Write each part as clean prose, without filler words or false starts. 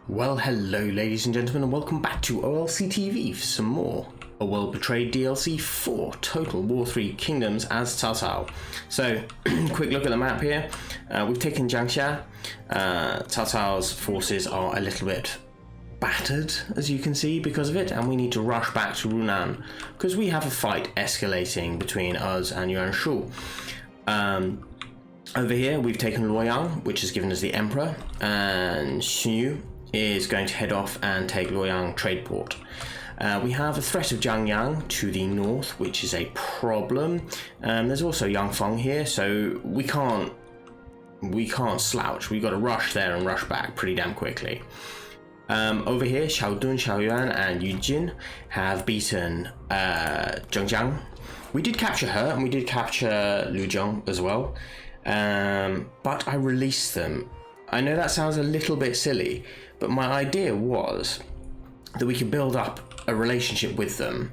Well, hello ladies and gentlemen, and welcome back to OLC TV for some more A World Betrayed DLC for Total War 3 Kingdoms as Cao Cao. So, quick look at the map here. We've taken Jiangxia. Cao Cao's forces are a little bit battered, as you can see, because of it, and we need to rush back to Runan, because we have a fight escalating between us and Yuan Shu. Over here, we've taken Luoyang, which has given us the Emperor, and Xun Yu is going to head off and take Luoyang trade port. We have a threat of Zheng Jiang to the north, which is a problem. There's also Yangfeng here, so we can't slouch. We've got to rush there and rush back pretty damn quickly. Over here, Xiahou Dun, Xiahou Yuan, and Yujin have beaten Zheng Jiang. We did capture her, and we did capture Luoyang as well, but I released them. I know that sounds a little bit silly, but my idea was that we could build up a relationship with them,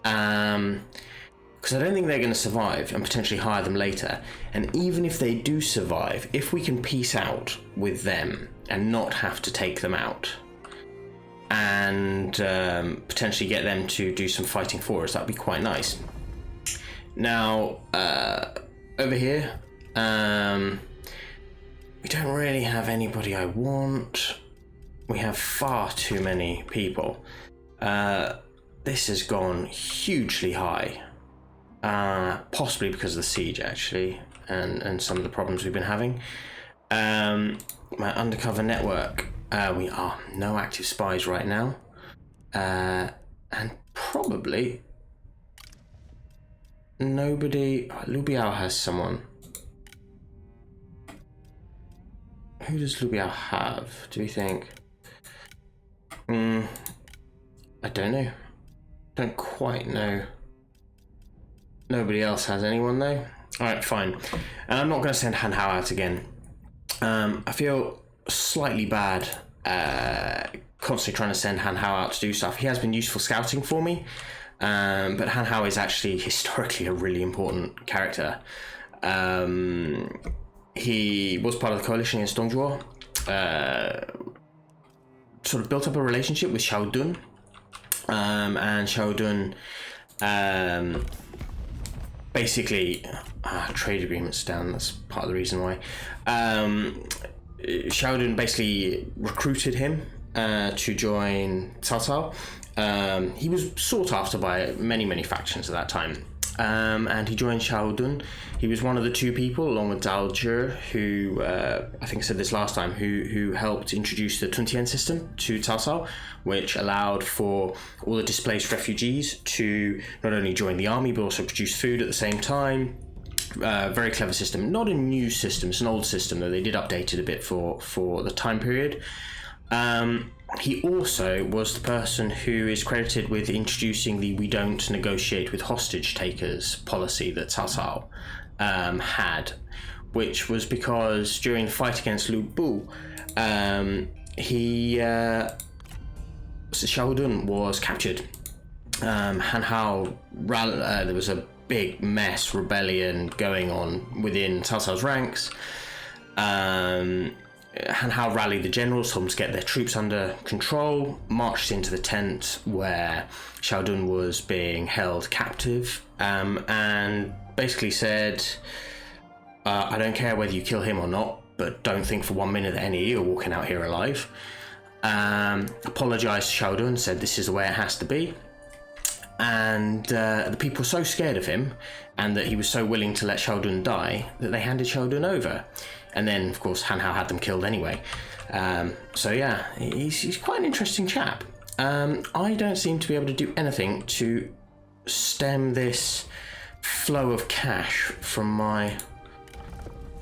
because I don't think they're going to survive, and potentially hire them later. And even if they do survive, if we can peace out with them and not have to take them out, and potentially get them to do some fighting for us, that'd be quite nice. Now, over here, we don't really have anybody I want. We have far too many people. This has gone hugely high, possibly because of the siege, actually, and some of the problems we've been having. My undercover network, we are no active spies right now, and probably nobody. Liu Biao has someone. Who does Liu Biao have, do we think? I don't know. Don't quite know. Nobody else has anyone though. Alright, fine. And I'm not going to send Han Hao out again. I feel slightly bad constantly trying to send Han Hao out to do stuff. He has been useful scouting for me, but Han Hao is actually historically a really important character. He was part of the coalition against Dongzhuo, sort of built up a relationship with Xiahou Dun, and Xiahou Dun basically trade agreements down. That's part of the reason why. Xiahou Dun basically recruited him to join Cao Cao. He was sought after by many factions at that time. And he joined Xiahou Dun. He was one of the two people, along with Dao Zhi, who I think I said this last time, who helped introduce the Tuntian system to Cao Cao, which allowed for all the displaced refugees to not only join the army but also produce food at the same time. Very clever system. Not a new system; it's an old system, though they did update it a bit for the time period. He also was the person who is credited with introducing the "we don't negotiate with hostage takers" policy that Cao Cao had, which was because during the fight against Lu Bu, Xiahou Dun was captured. Han Hao, there was a big mess, rebellion going on within Cao Cao's ranks. Han Hao rallied the generals, told them to get their troops under control, marched into the tent where Xiahou Dun was being held captive, and basically said, I don't care whether you kill him or not, but don't think for 1 minute that any of you are walking out here alive. Apologized to Xiahou Dun, said this is the way it has to be. And the people were so scared of him, and that he was so willing to let Xiahou Dun die, that they handed Xiahou Dun over. And then, of course, Han Hao had them killed anyway. So yeah, he's quite an interesting chap. I don't seem to be able to do anything to stem this flow of cash from my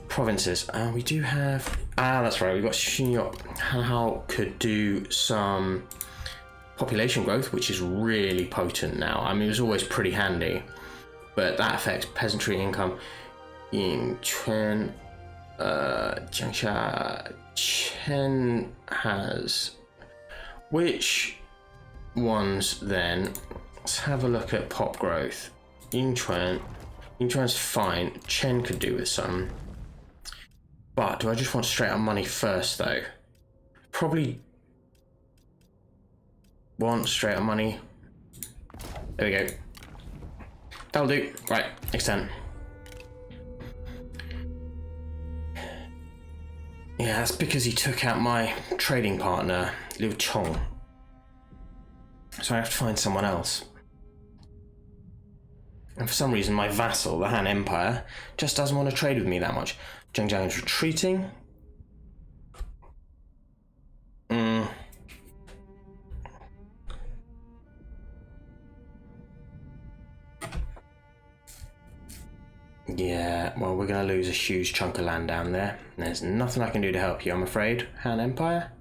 provinces. We do have... that's right, we've got Xun Yu. Han Hao could do some population growth, which is really potent now. I mean, it was always pretty handy, but that affects peasantry income. Yingquan, Jiangxia, Chen has... Which ones then? Let's have a look at pop growth. Yingquan's fine. Chen could do with some. But do I just want straight up money first though? Probably want straight up money. There we go. That'll do. Right, extend. Yeah, that's because he took out my trading partner, Liu Chong. So I have to find someone else. And for some reason, my vassal, the Han Empire, just doesn't want to trade with me that much. Zheng Jiang is retreating. Yeah, well, we're going to lose a huge chunk of land down there. There's nothing I can do to help you, I'm afraid. Han Empire,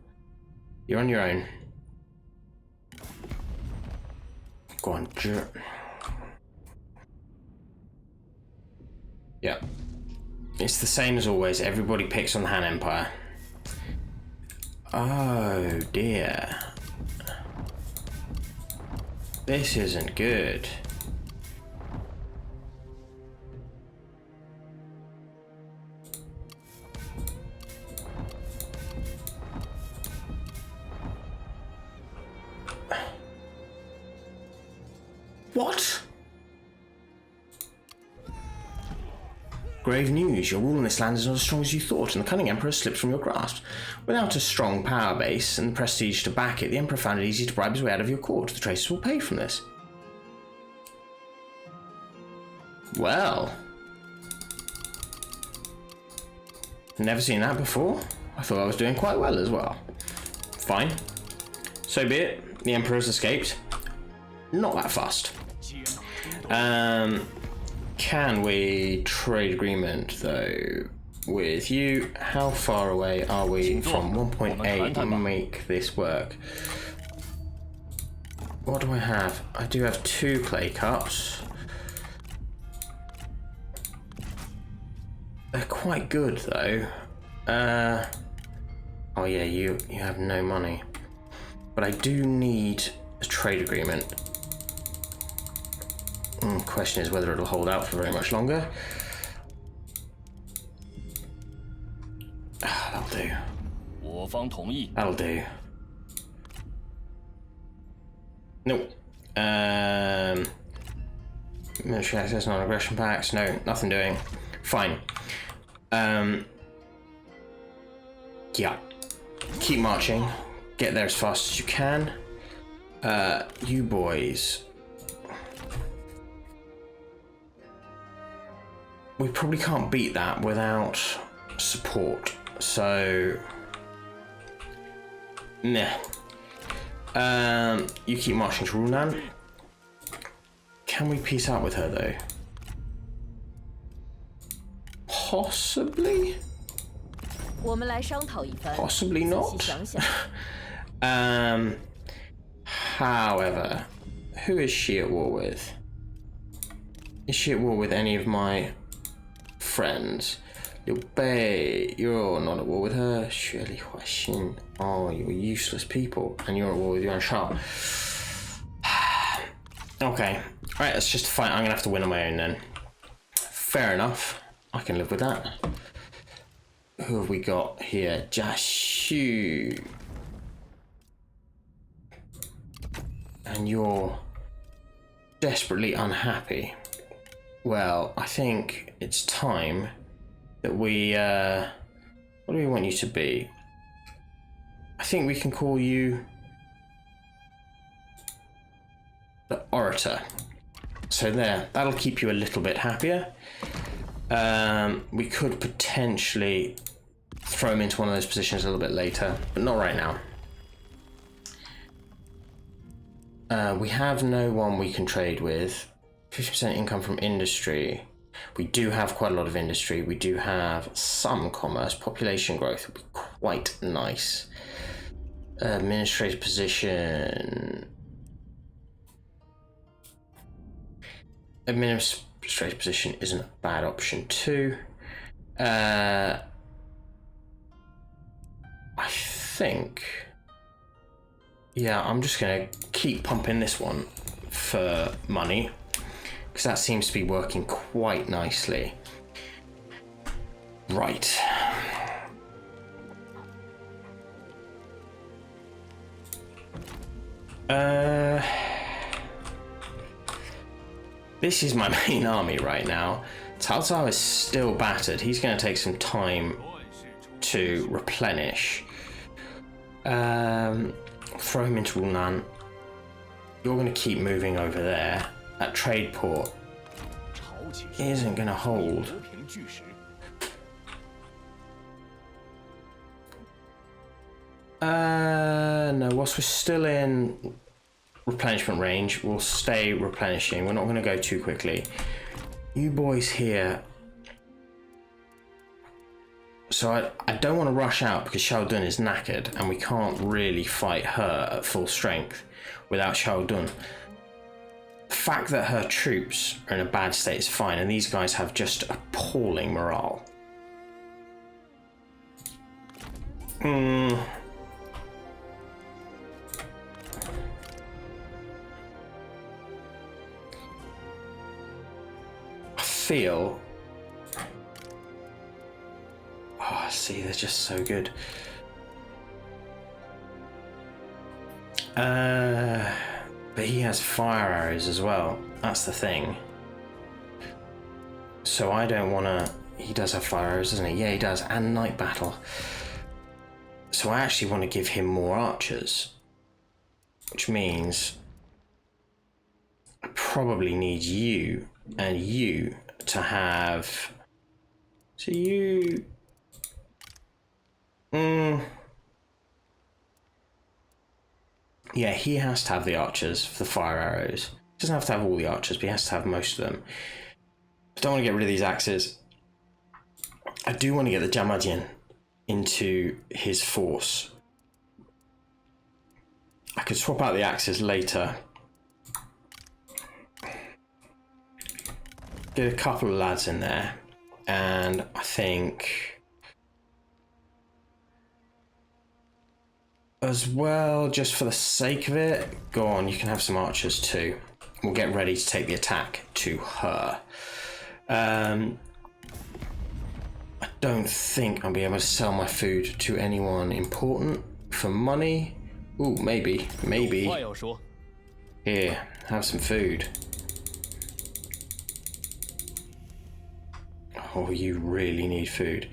you're on your own. Go on. Yeah. It's the same as always. Everybody picks on the Han Empire. Oh, dear. This isn't good. What? Grave news. Your rule in this land is not as strong as you thought, and the cunning emperor slips from your grasp. Without a strong power base and the prestige to back it, the emperor found it easy to bribe his way out of your court. The traitors will pay from this. Well. Never seen that before. I thought I was doing quite well as well. Fine. So be it. The emperor has escaped. Not that fast. Can we trade agreement though with you? How far away are we from 1.8 to make this work? What do I have? I do have 2 clay cups. They're quite good though. Oh yeah, you have no money. But I do need a trade agreement. Question is whether it'll hold out for very much longer. That'll do. That'll do. Nope. Military access, non-aggression pacts. No, nothing doing. Fine. Yeah. Keep marching. Get there as fast as you can. You boys. We probably can't beat that without support, so nah. You keep marching to Runan. Can we peace out with her though? Possibly. Possibly not. However, who is she at war with? Is she at war with any of my friends? Liu Bei, you're not at war with her. Surely Huaxin. Oh, you're useless people. And you're at war with Yuan Shao. Okay. Alright, that's just a fight I'm gonna have to win on my own then. Fair enough. I can live with that. Who have we got here? Jashu. And you're desperately unhappy. Well, I think it's time that we, what do we want you to be? I think we can call you the Orator. So there, that'll keep you a little bit happier. We could potentially throw him into one of those positions a little bit later, but not right now. We have no one we can trade with. 50% income from industry. We do have quite a lot of industry. We do have some commerce. Population growth would be quite nice. Administrative position. Administrative position isn't a bad option too. I think. Yeah, I'm just gonna keep pumping this one for money, because that seems to be working quite nicely. Right. This is my main army right now. Cao Cao is still battered. He's going to take some time to replenish. Throw him into Wunan. You're going to keep moving over there. That trade port isn't going to hold. No, whilst we're still in replenishment range, we'll stay replenishing. We're not going to go too quickly. You boys here. So I don't want to rush out because Xiahou Dun is knackered and we can't really fight her at full strength without Xiahou Dun. The fact that her troops are in a bad state is fine, and these guys have just appalling morale. I feel... Oh, see, they're just so good. But he has fire arrows as well. That's the thing. So I don't want to... He does have fire arrows, doesn't he? Yeah, he does. And night battle. So I actually want to give him more archers. Which means... I probably need you and you to have... So you... Yeah, he has to have the archers for the fire arrows. He doesn't have to have all the archers, but he has to have most of them. I don't want to get rid of these axes. I do want to get the Jamadian into his force. I could swap out the axes later. Get a couple of lads in there. And I think... as well, just for the sake of it, go on, you can have some archers too. We'll get ready to take the attack to her. I don't think I'll be able to sell my food to anyone important for money. Ooh, maybe. Here, have some food. Oh, you really need food.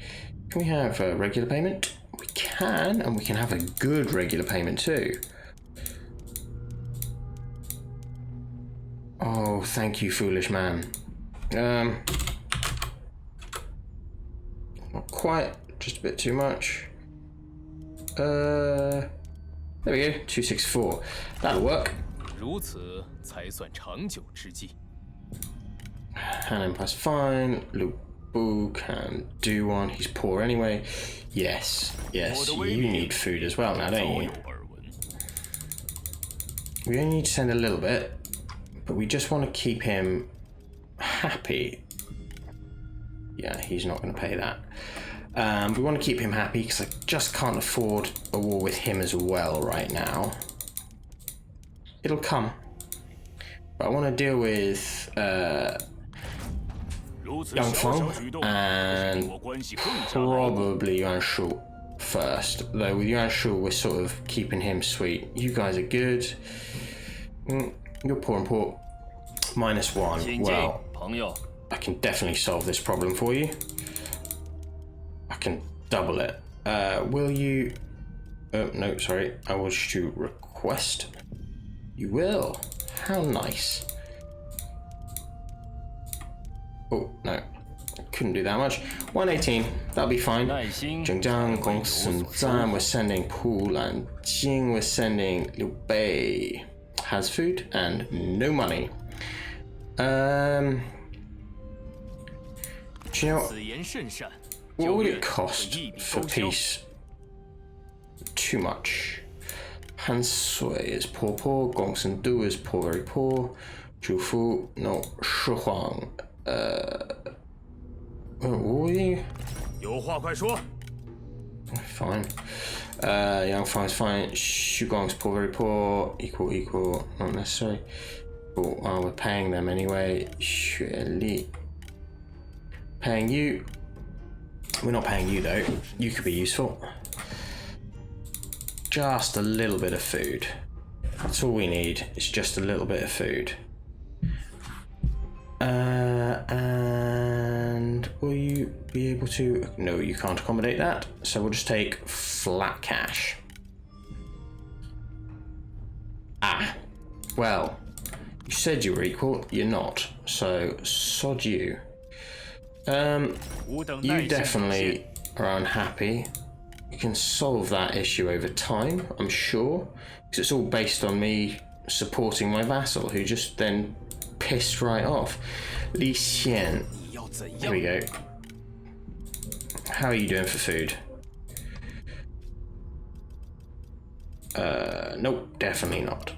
Can we have a regular payment? We can, and we can have a good regular payment too. Oh, thank you, foolish man. Not quite, just a bit too much. There we go, 264. That'll work. Hannon plus fine. Lubu can do one. He's poor anyway. Yes, you need food as well now, don't you? We only need to send a little bit, but we just want to keep him happy. Yeah, he's not going to pay that. We want to keep him happy because I just can't afford a war with him as well right now. It'll come. But I want to deal with Yangfeng and probably Yuan Shu first. Though with Yuan Shu, we're sort of keeping him sweet. You guys are good. You're poor and poor. -1. Well, I can definitely solve this problem for you. I can double it. Will you... Oh, no, sorry. I wish to request. You will. How nice. Oh, no. Couldn't do that much. 118. That'll be fine. Zheng Jiang, Gongsun, we're sending Pu Lan Jing, we're sending Liu Bei. Has food and no money. Do you know what would it cost for peace? Too much. Han Sui is poor, Gongsun Du is poor, very poor. Zhufu, no, Shi Huang. What were you? Fine. Yangfang is fine. Shugong's poor, very poor. Equal, not necessary. Cool. Well, we're paying them anyway. Xueli. Paying you. We're not paying you though. You could be useful. Just a little bit of food. That's all we need. It's just a little bit of food. And will you be able to? No, you can't accommodate that. So we'll just take flat cash. Ah, well, you said you were equal. You're not. So sod you. You definitely are unhappy. You can solve that issue over time, I'm sure, because it's all based on me supporting my vassal, who just then pissed right off. Li Xian. Here we go. How are you doing for food? Nope, definitely not.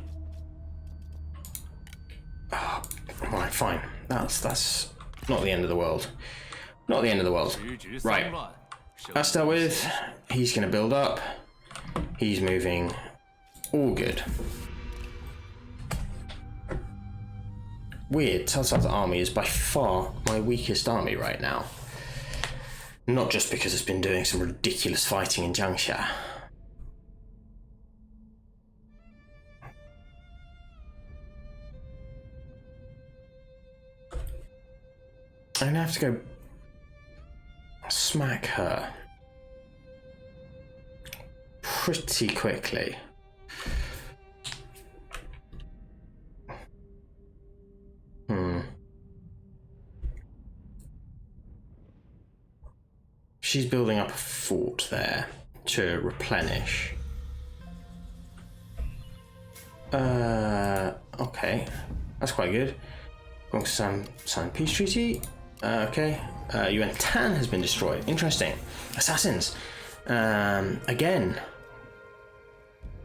Oh, right, fine. That's not the end of the world. Not the end of the world. Right. That's dealt with. He's going to build up. He's moving. All good. Weird. Cao Cao's army is by far my weakest army right now. Not just because it's been doing some ridiculous fighting in Jiangxia. I'm going to have to go smack her pretty quickly. She's building up a fort there to replenish. Okay, that's quite good. Going to sign peace treaty. Okay, Yuan Tan has been destroyed. Interesting. Assassins. Again.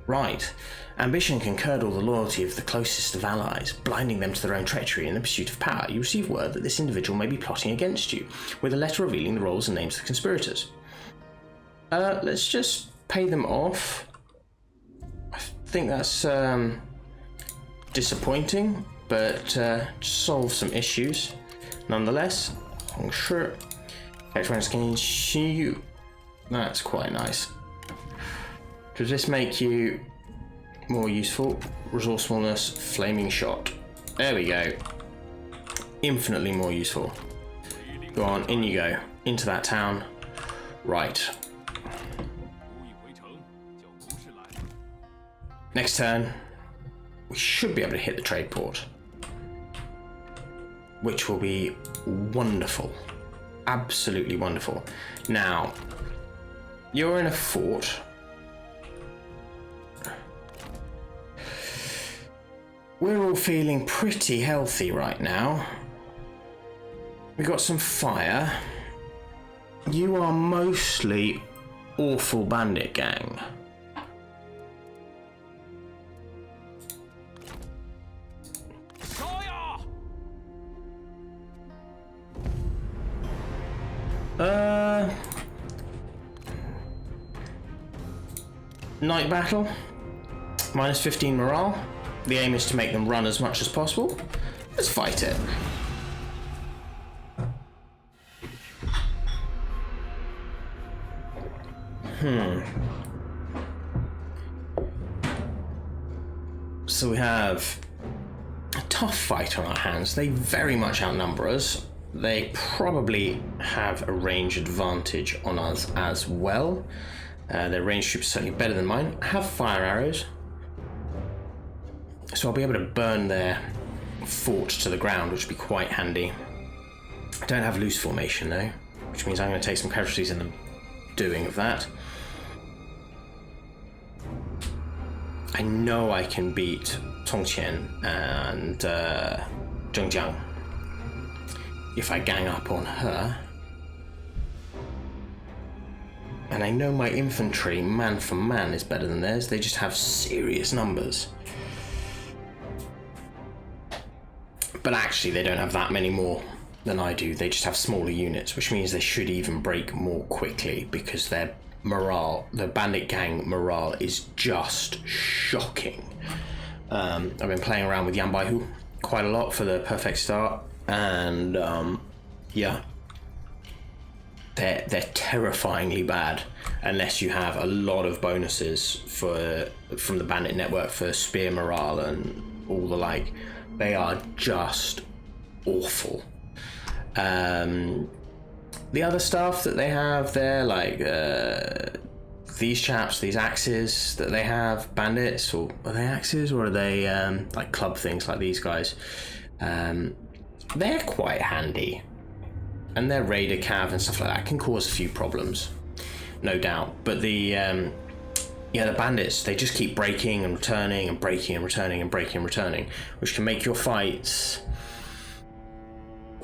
Right. Ambition can curdle the loyalty of the closest of allies, blinding them to their own treachery in the pursuit of power. You receive word that this individual may be plotting against you, with a letter revealing the roles and names of the conspirators. Let's just pay them off. I think that's disappointing, but solve some issues nonetheless. Sure. Okay, friends, can Xun Yu? That's quite nice. Does this make you more useful? Resourcefulness, flaming shot. There we go. Infinitely more useful. Go on, in you go. Into that town. Right. Next turn, we should be able to hit the trade port, which will be wonderful. Absolutely wonderful. Now, you're in a fort. We're all feeling pretty healthy right now. We got some fire. You are mostly awful bandit gang. Night battle. Minus 15 morale. The aim is to make them run as much as possible. Let's fight it. So we have a tough fight on our hands. They very much outnumber us. They probably have a range advantage on us as well. Their range troops are certainly better than mine. I have fire arrows, so I'll be able to burn their fort to the ground, which would be quite handy. I don't have loose formation though, which means I'm going to take some casualties in the doing of that. I know I can beat Tongqian and Zheng Jiang if I gang up on her. And I know my infantry, man for man, is better than theirs. They just have serious numbers. But actually, they don't have that many more than I do. They just have smaller units, which means they should even break more quickly because their morale, the bandit gang morale, is just shocking. I've been playing around with Yan Baihu quite a lot for the perfect start, and yeah. They're terrifyingly bad, unless you have a lot of bonuses from the bandit network for spear morale and all the like. They are just awful. The other stuff that they have there, like these chaps, these axes that they have, bandits, or are they axes, or are they like club things like these guys? They're quite handy, and their raider cav and stuff like that can cause a few problems, no doubt. But the bandits, they just keep breaking and returning and breaking and returning and breaking and returning, which can make your fights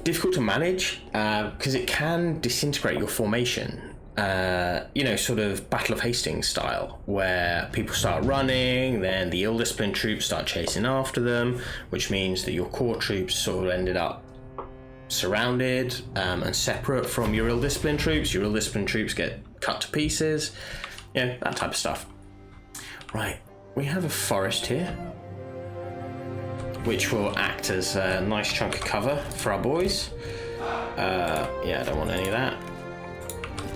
difficult to manage, because it can disintegrate your formation, sort of Battle of Hastings style, where people start running, then the ill-disciplined troops start chasing after them, which means that your core troops sort of ended up surrounded and separate from your ill-disciplined troops. Your ill-disciplined troops get cut to pieces, that type of stuff. Right, we have a forest here, which will act as a nice chunk of cover for our boys. I don't want any of that.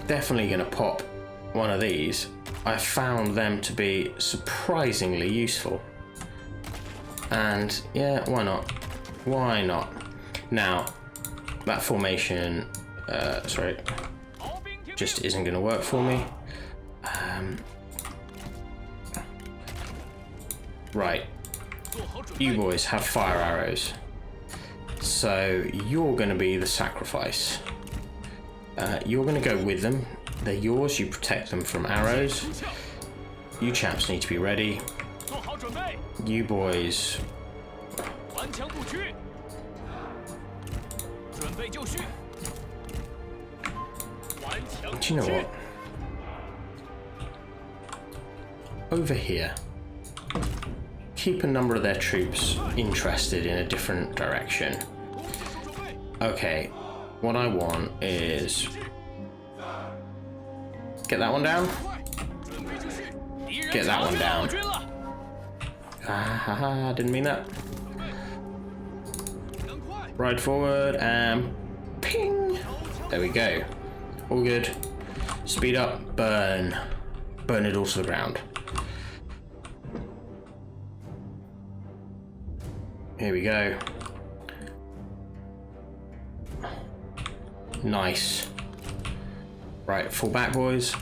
Definitely going to pop one of these. I found them to be surprisingly useful. And yeah, why not? Why not? Now, that formation, just isn't going to work for me. Right. You boys have fire arrows, so you're going to be the sacrifice. You're going to go with them. They're yours. You protect them from arrows. You chaps need to be ready. You boys. Do you know what? Over here. Keep a number of their troops interested in a different direction. Okay, what I want is get that one down. Get that one down. Didn't mean that. Ride forward and ping. There we go. All good. Speed up, burn. Burn it all to the ground. Here we go. Nice. Right, fall back, boys.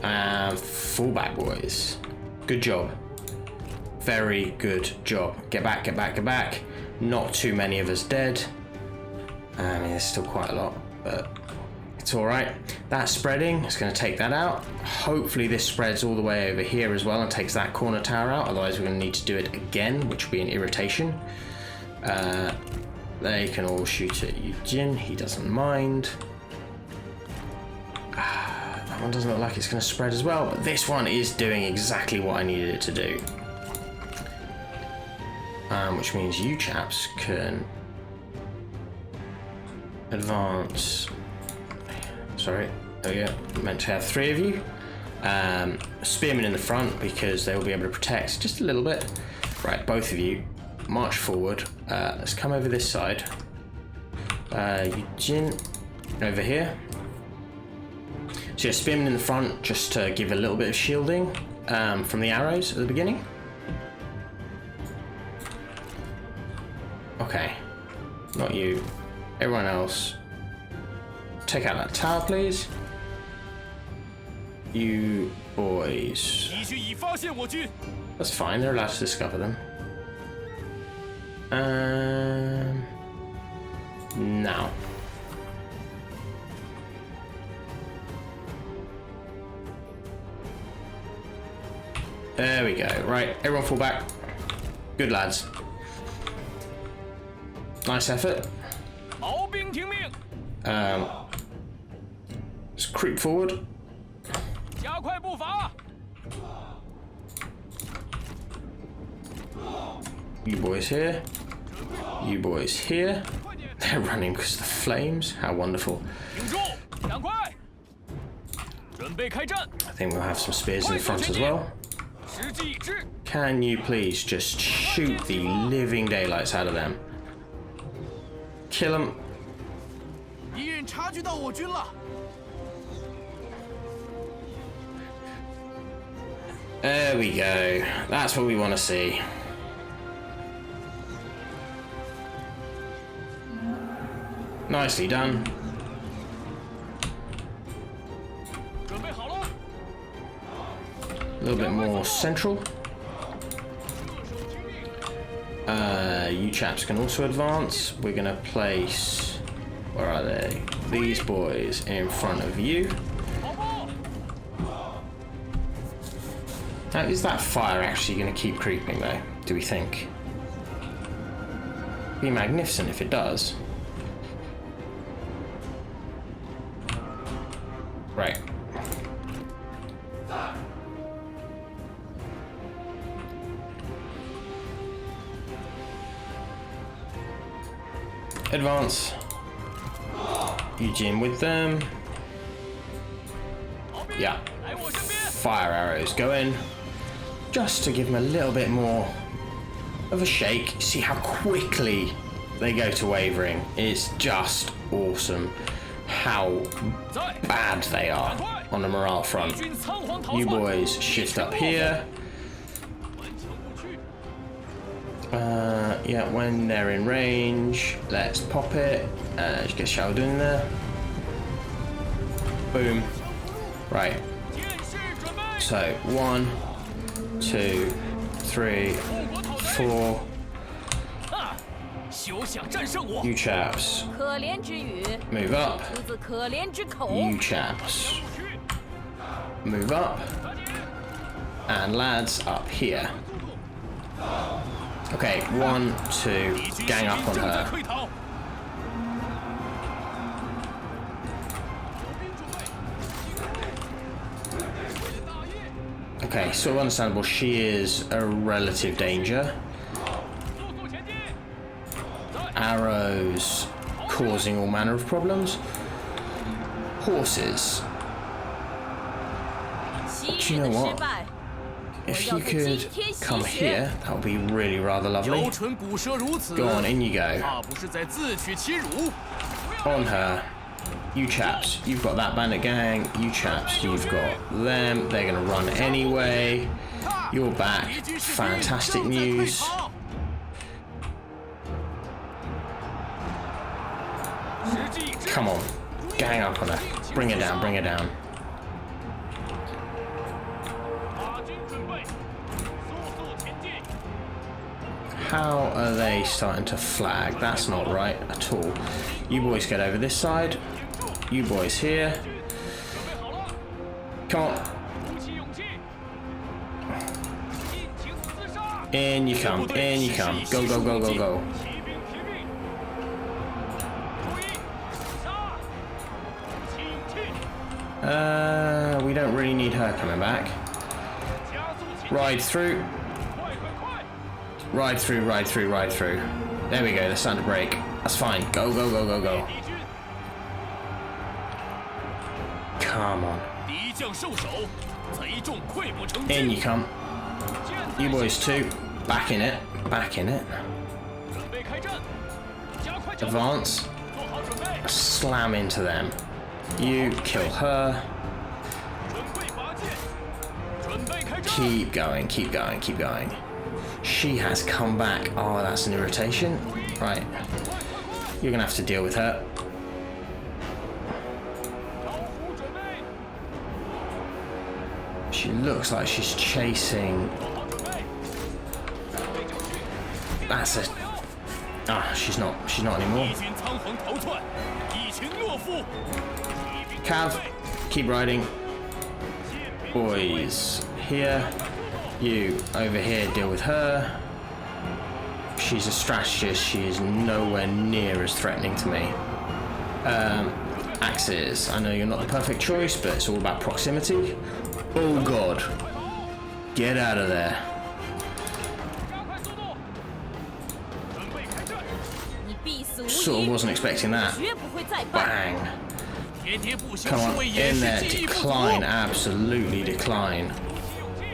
And fall back, boys. Good job. Very good job. Get back, get back, get back. Not too many of us dead. I mean, there's still quite a lot, but it's all right. That's spreading. It's going to take that out. Hopefully this spreads all the way over here as well and takes that corner tower out. Otherwise we're going to need to do it again, which will be an irritation. They can all shoot at Eugene. He doesn't mind. That one doesn't look like it's going to spread as well, but this one is doing exactly what I needed it to do. Which means you chaps can advance. Sorry, there we go. Meant to have 3 of you. Spearmen in the front because they will be able to protect just a little bit. Right, both of you march forward. Let's come over this side. Eugene over here. So yeah, spearmen in the front just to give a little bit of shielding from the arrows at the beginning. Okay, not you. Everyone else. Take out that tower, please. You boys. That's fine, they're allowed to discover them. Now. There we go. Right, everyone fall back. Good lads. Nice effort. Just creep forward. You boys here. You boys here. They're running because of the flames. How wonderful. I think we'll have some spears in the front as well. Can you please just shoot the living daylights out of them? Kill him. 敌人察觉到我军了。 There we go. That's what we want to see. Nicely done. 准备好了。 A little bit more central. You chaps can also advance. We're going to place... Where are they? These boys in front of you. Now, is that fire actually going to keep creeping though, do we think? Be magnificent if it does. Right. Advance. Eugene with them. Yeah. Fire arrows go in. Just to give them a little bit more of a shake. See how quickly they go to wavering. It's just awesome how bad they are on the morale front. You boys shift up here. Yeah, when they're in range, let's pop it. Just get Xiahou Dun in there. Boom. Right. So 1, 2, 3, 4. You chaps. Move up. You chaps. Move up. And lads up here. Okay, 1, 2, gang up on her. Okay, sort of understandable. She is a relative danger. Arrows causing all manner of problems. Horses. Do you know what? If you could come here, that would be really rather lovely. Go on, in you go. On her. You chaps, you've got that bandit gang. You chaps, you've got them. They're going to run anyway. You're back. Fantastic news. Come on. Gang up on her. Bring her down, bring her down. How are they starting to flag? That's not right at all. You boys get over this side. You boys here. Come on. In you come. In you come. Go, go, go, go, go. We don't really need her coming back. Ride through. Ride through, ride through, ride through. There we go, they're starting to break. That's fine. Go, go, go, go, go. Come on. In you come. You boys too. Back in it. Back in it. Advance. Slam into them. You kill her. Keep going, keep going, keep going. She has come back. Oh, that's an irritation. Right. You're going to have to deal with her. She looks like she's chasing. That's a... Ah, she's not anymore. Cav, keep riding. Boys, here. You over here, deal with her. She's a strategist. She is nowhere near as threatening to me. Axes. I know you're not the perfect choice, but it's all about proximity. Oh god. Get out of there. Sort of wasn't expecting that. Bang. Come on, in there. Decline. Absolutely decline.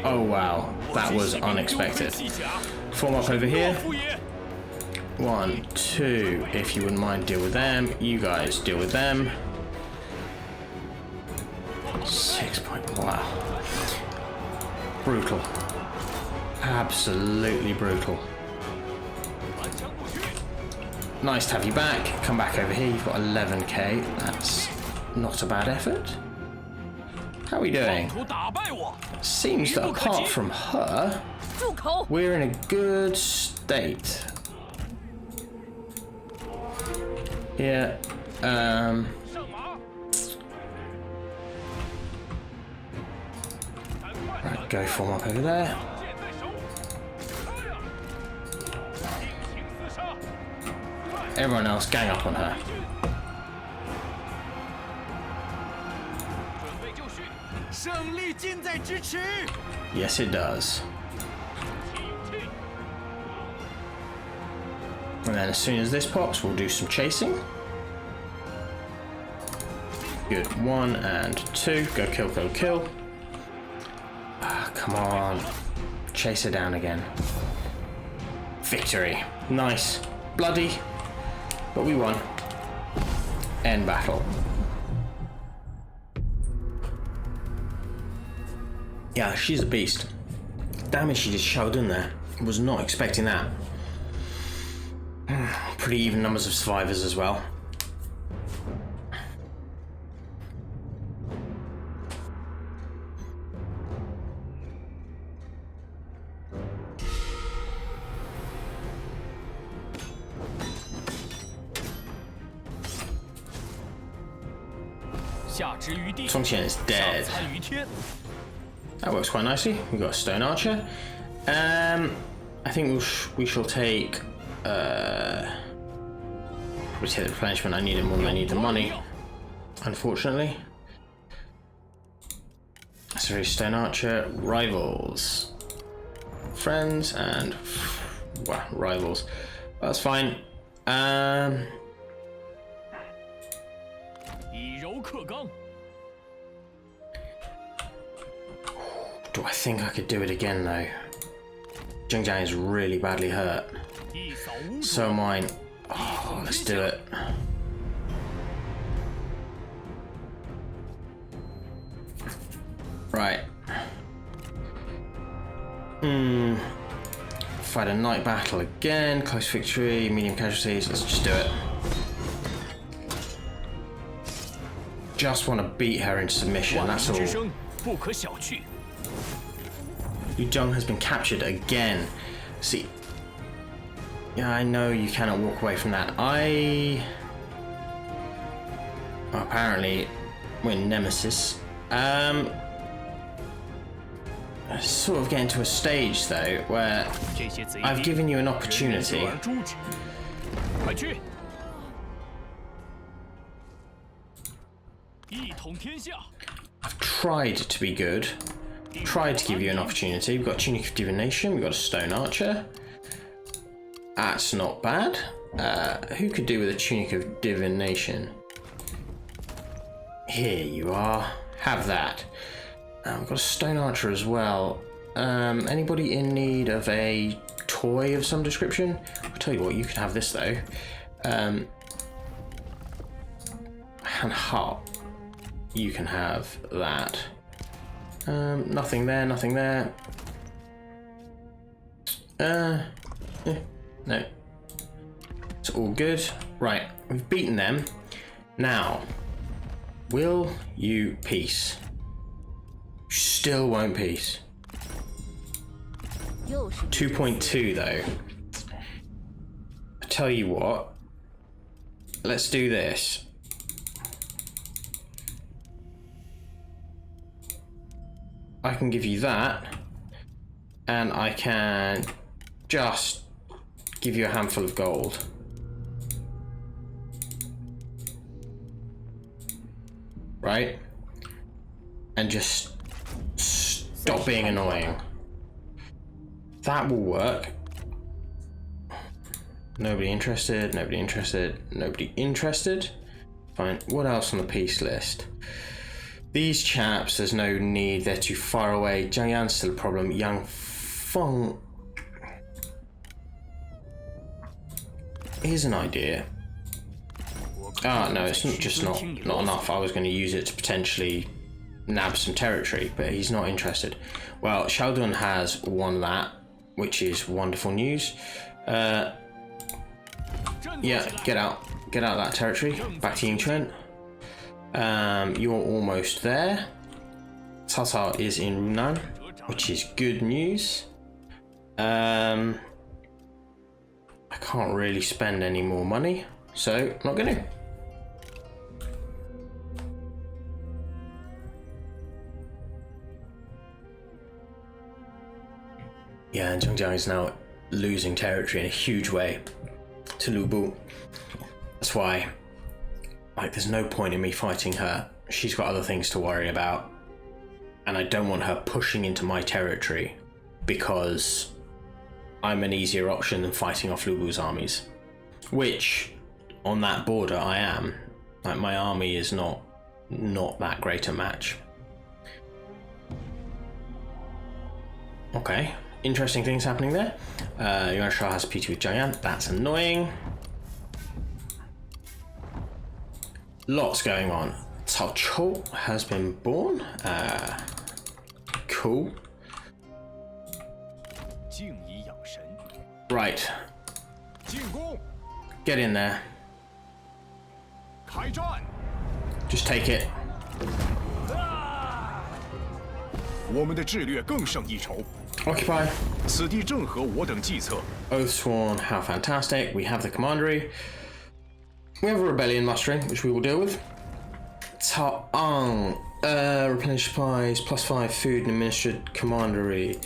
Oh wow, that was unexpected. Form up over here. 1, 2, if you wouldn't mind, deal with them. You guys deal with them. 6 point, wow. Brutal. Absolutely brutal. Nice to have you back. Come back over here. You've got 11k. That's not a bad effort. How are we doing? Seems that apart from her, we're in a good state. Yeah. Right, go form up over there. Everyone else, gang up on her. Yes, it does. And then as soon as this pops, we'll do some chasing. Good. 1 and 2. Go kill, kill, kill. Ah, come on. Chase her down again. Victory. Nice. Bloody. But we won. End battle. Yeah, she's a beast. Damage she just shoved in there. Was not expecting that. Pretty even numbers of survivors as well. Zheng Jiang is dead. That works quite nicely. We've got a stone archer. I think we shall take. We take the replenishment. I need it more than I need the money, unfortunately. So stone archer, rivals, friends, and well, rivals. That's fine. Do I think I could do it again though? Zheng Jiang is really badly hurt. So mine. Oh, let's do it. Right. Fight a night battle again. Close victory, medium casualties. Let's just do it. Just want to beat her into submission, that's all. Yu Zheng has been captured again. See, yeah, I know you cannot walk away from that. Apparently, we're nemesis. Sort of getting to a stage though where I've given you an opportunity. I've tried to be good. Tried to give you an opportunity. We've got Tunic of Divination. We've got a Stone Archer. That's not bad. Who could do with a Tunic of Divination? Here you are. Have that. We've got a Stone Archer as well. Anybody in need of a toy of some description? I'll tell you what, you can have this though. And heart. You can have that. Nothing there, nothing there. No. It's all good. Right, we've beaten them. Now, will you peace? You still won't peace. 2.2 though. I tell you what. Let's do this. I can give you that, and I can just give you a handful of gold. Right? And just stop being annoying. That will work. Nobody interested, nobody interested, nobody interested. Fine. What else on the peace list? These chaps, there's no need, they're too far away. Zheng Yan's still a problem. Yang Feng. here's an idea. Ah, no, it's not enough. I was going to use it to potentially nab some territory, but he's not interested. Well, Xiahou Dun has won that, which is wonderful news. Yeah, get out of that territory. Back to Yingchuan. You're almost there. Cao Cao is in Runan, which is good news. I can't really spend any more money, so I'm not going to. Yeah, and Zheng Jiang is now losing territory in a huge way to Lu Bu. That's why, like, there's no point in me fighting her. She's got other things to worry about, and I don't want her pushing into my territory because I'm an easier option than fighting off Lu Bu's armies, which on that border I am. Like, my army is not that great a match. Okay, interesting things happening there. Yuan Shah has PT with Jiang. That's annoying. Lots going on. Cao Cao has been born. Cool. Right. Get in there. Just take it. Occupy. Oathsworn, how fantastic. We have the commandery. We have a rebellion mustering, which we will deal with. Ta'ang. Replenish supplies, +5 food and administered commandery.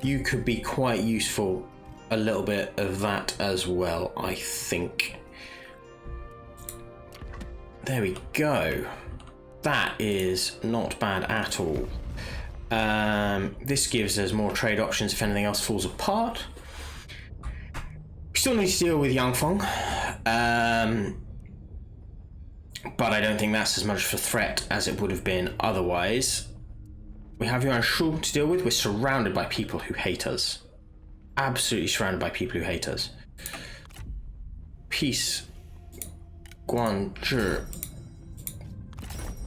You could be quite useful. A little bit of that as well, I think. There we go. That is not bad at all. This gives us more trade options if anything else falls apart. We still need to deal with Yangfeng, but I don't think that's as much of a threat as it would have been otherwise. We have Yuan Shu to deal with. We're surrounded by people who hate us. Absolutely surrounded by people who hate us. Peace. Guanzhi.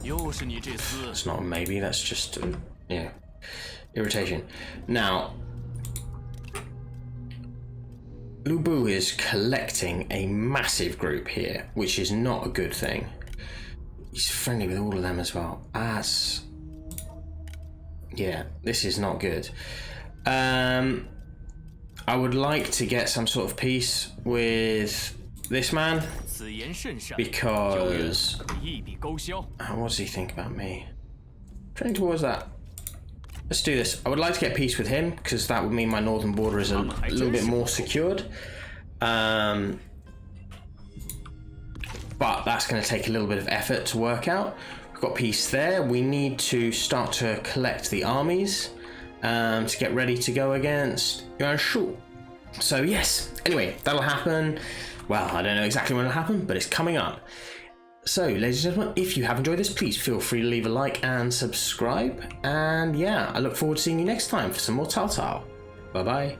It's not a maybe, that's just yeah, irritation. Now, Lu Bu is collecting a massive group here, which is not a good thing. He's friendly with all of them as well. Yeah, this is not good. I would like to get some sort of peace with this man, because what does he think about me? Training towards that. Let's do this. I would like to get peace with him, because that would mean my northern border is a little bit more secured. But that's going to take a little bit of effort to work out. We've got peace there. We need to start to collect the armies to get ready to go against Yuan Shu. So yes, anyway, that'll happen. Well, I don't know exactly when it'll happen, but it's coming up. So, ladies and gentlemen, if you have enjoyed this, please feel free to leave a like and subscribe. And yeah, I look forward to seeing you next time for some more Cao Cao. Bye bye.